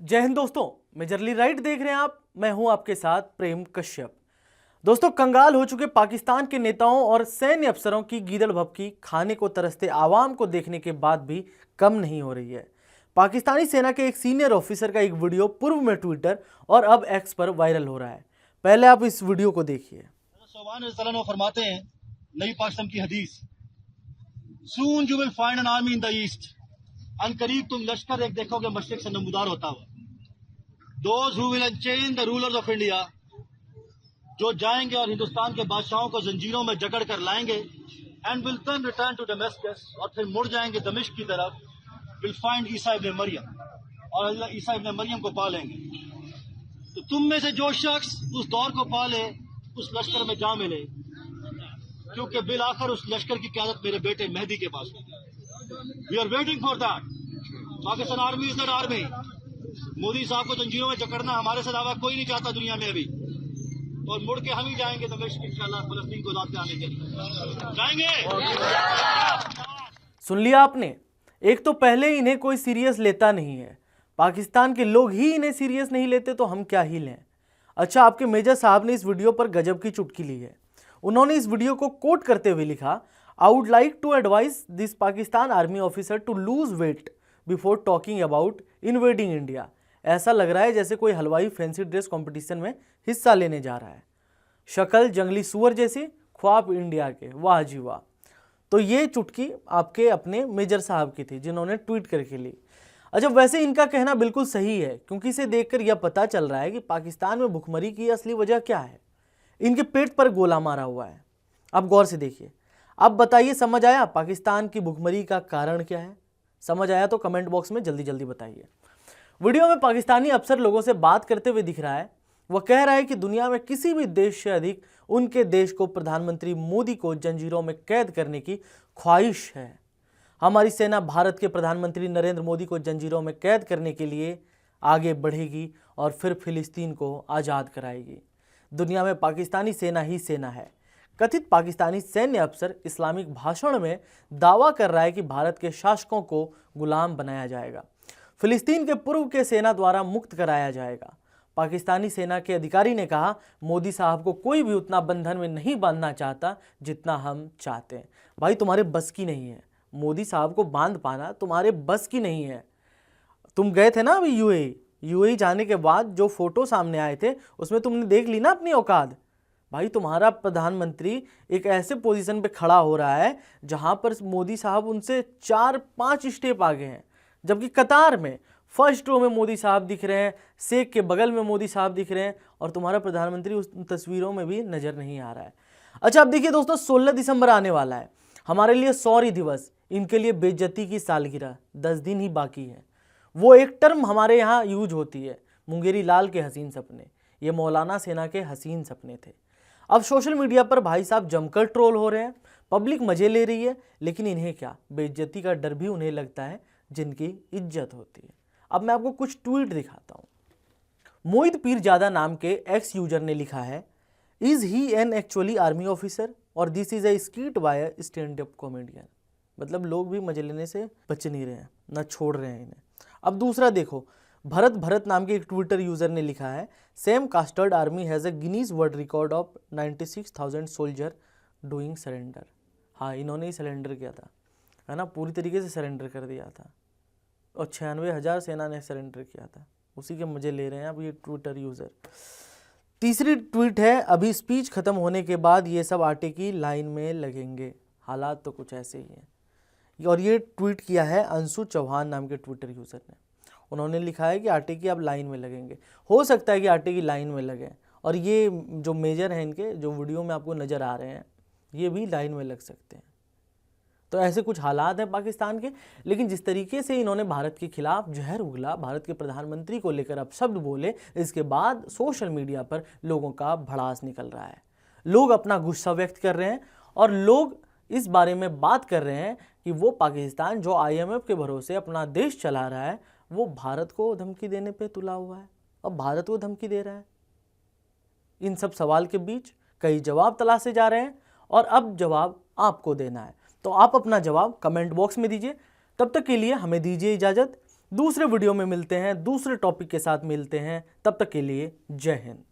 जय हिंद दोस्तों, majorly right देख रहे हैं आप। मैं हूं आपके साथ प्रेम कश्यप। दोस्तों, कंगाल हो चुके पाकिस्तान के नेताओं और सैन्य अफसरों की गीदड़ भभकी खाने को तरसते आवाम को देखने के बाद भी कम नहीं हो रही है। पाकिस्तानी सेना के एक सीनियर ऑफिसर का एक वीडियो पूर्व में ट्विटर और अब एक्स पर वायरल हो रहा है। पहले आप इस वीडियो को देखिए। फरमाते हैं नई पाकिस्तान की हदीस, soon you will find an army in the east. अनकरीब तुम लश्कर एक देखोगे मशरिक से नमूदार होता हुआ। Those who will unchain the rulers of India, जो जाएंगे और हिंदुस्तान के बादशाहों को जंजीरों में जकड़ कर लाएंगे, and will then return to Damascus, और फिर मुड़ जाएंगे दमिश्क की तरफ, विल फाइंड ईसा इब्न मरियम, और अल्लाह ईसा इब्न मरियम को पा लेंगे। तो तुम में से जो शख्स उस दौर को पाले उस लश्कर में जा मिले, क्योंकि बिल आखिर उस लश्कर की क़यादत मेरे बेटे मेहदी के पास होगी। We are waiting for that. Pakistan army is that army. Modi साहब को जंजीरों में जकड़ना हमारे से अलावा कोई नहीं चाहता दुनिया में अभी, और मुड़ के हम ही जाएंगे दमिश्क इंशाल्लाह, फलस्तीन को लौट के आने के लिए जाएंगे। सुन लिया आपने। एक तो पहले इन्हें कोई सीरियस लेता नहीं है, पाकिस्तान के लोग ही इन्हें सीरियस नहीं लेते तो हम क्या ही लें। अच्छा, आपके मेजर साहब ने इस वीडियो पर गजब की चुटकी ली है। उन्होंने इस वीडियो को कोट करते हुए लिखा, I would like to advise this Pakistan army officer to lose weight before talking about invading India. ऐसा लग रहा है जैसे कोई हलवाई फैंसी ड्रेस कंपटीशन में हिस्सा लेने जा रहा है। शक्ल जंगली सुअर जैसी, ख्वाब इंडिया के, वाह जी वाह। तो ये चुटकी आपके अपने मेजर साहब की थी जिन्होंने ट्वीट करके ली। अच्छा, वैसे इनका कहना बिल्कुल सही है, क्योंकि इसे देखकर यह पता चल रहा है कि पाकिस्तान में भुखमरी की असली वजह क्या है। इनके पेट पर गोला मारा हुआ है। अब गौर से देखिए। अब बताइए, समझ आया पाकिस्तान की भुखमरी का कारण क्या है? समझ आया तो कमेंट बॉक्स में जल्दी जल्दी बताइए। वीडियो में पाकिस्तानी अफसर लोगों से बात करते हुए दिख रहा है। वह कह रहा है कि दुनिया में किसी भी देश से अधिक उनके देश को प्रधानमंत्री मोदी को जंजीरों में कैद करने की ख्वाहिश है। हमारी सेना भारत के प्रधानमंत्री नरेंद्र मोदी को जंजीरों में कैद करने के लिए आगे बढ़ेगी और फिर फिलिस्तीन को आज़ाद कराएगी। दुनिया में पाकिस्तानी सेना ही सेना है। कथित पाकिस्तानी सैन्य अफसर इस्लामिक भाषण में दावा कर रहा है कि भारत के शासकों को गुलाम बनाया जाएगा, फिलिस्तीन के पूर्व के सेना द्वारा मुक्त कराया जाएगा। पाकिस्तानी सेना के अधिकारी ने कहा, मोदी साहब को कोई भी उतना बंधन में नहीं बांधना चाहता जितना हम चाहते हैं। भाई, तुम्हारे बस की नहीं है, मोदी साहब को बांध पाना तुम्हारे बस की नहीं है। तुम गए थे ना अभी यूएई जाने के बाद जो फोटो सामने आए थे उसमें तुमने देख ली ना अपनी औकात। भाई, तुम्हारा प्रधानमंत्री एक ऐसे पोजीशन पे खड़ा हो रहा है जहां पर मोदी साहब उनसे 4-5 स्टेप आगे हैं, जबकि कतार में फर्स्ट रो में मोदी साहब दिख रहे हैं, शेख के बगल में मोदी साहब दिख रहे हैं, और तुम्हारा प्रधानमंत्री उस तस्वीरों में भी नजर नहीं आ रहा है। अच्छा, अब देखिए दोस्तों, 16 दिसंबर आने वाला है, हमारे लिए सॉरी दिवस, इनके लिए बेइज्जती की सालगिरह, 10 दिन ही बाकी है। वो एक टर्म हमारे यहाँ यूज होती है, मुंगेरी लाल के हसीन सपने। ये मौलाना सेना के हसीन सपने थे। अब सोशल मीडिया पर भाई साहब जमकर ट्रोल हो रहे हैं, पब्लिक मजे ले रही है, लेकिन इन्हें क्या, बेइज्जती का डर भी उन्हें लगता है जिनकी इज्जत होती है। अब मैं आपको कुछ ट्वीट दिखाता हूं। मोहित पीरजादा नाम के एक्स यूजर ने लिखा है, is he an actually army officer और this is a skit by a stand up comedian. मतलब लोग भी मजे लेने से बच नहीं रहे हैं, ना छोड़ रहे हैं इन्हें। अब दूसरा देखो, भरत नाम के एक ट्विटर यूजर ने लिखा है, same custard army has a Guinness world record of 96,000 soldier doing surrender. हाँ, इन्होंने ही सरेंडर किया था, है ना, पूरी तरीके से सरेंडर कर दिया था, और 96,000 सेना ने सरेंडर किया था। उसी के मजे ले रहे हैं अब ये ट्विटर यूजर। तीसरी ट्वीट है, अभी स्पीच खत्म होने के बाद ये सब आटे की लाइन में लगेंगे। हालात तो कुछ ऐसे ही हैं। और ये ट्वीट किया है अंशु चौहान नाम के ट्विटर यूजर ने। उन्होंने लिखा है कि आटे की अब लाइन में लगेंगे। हो सकता है कि आटे की लाइन में लगे, और ये जो मेजर हैं इनके, जो वीडियो में आपको नज़र आ रहे हैं, ये भी लाइन में लग सकते हैं। तो ऐसे कुछ हालात हैं पाकिस्तान के। लेकिन जिस तरीके से इन्होंने भारत के खिलाफ जहर उगला, भारत के प्रधानमंत्री को लेकर अपशब्द बोले, इसके बाद सोशल मीडिया पर लोगों का भड़ास निकल रहा है। लोग अपना गुस्सा व्यक्त कर रहे हैं, और लोग इस बारे में बात कर रहे हैं कि वो पाकिस्तान जो IMF के भरोसे अपना देश चला रहा है, वो भारत को धमकी देने पे तुला हुआ है, अब भारत को धमकी दे रहा है। इन सब सवाल के बीच कई जवाब तलाशे जा रहे हैं, और अब जवाब आपको देना है। तो आप अपना जवाब कमेंट बॉक्स में दीजिए। तब तक के लिए हमें दीजिए इजाज़त। दूसरे वीडियो में मिलते हैं, दूसरे टॉपिक के साथ मिलते हैं। तब तक के लिए जय हिंद।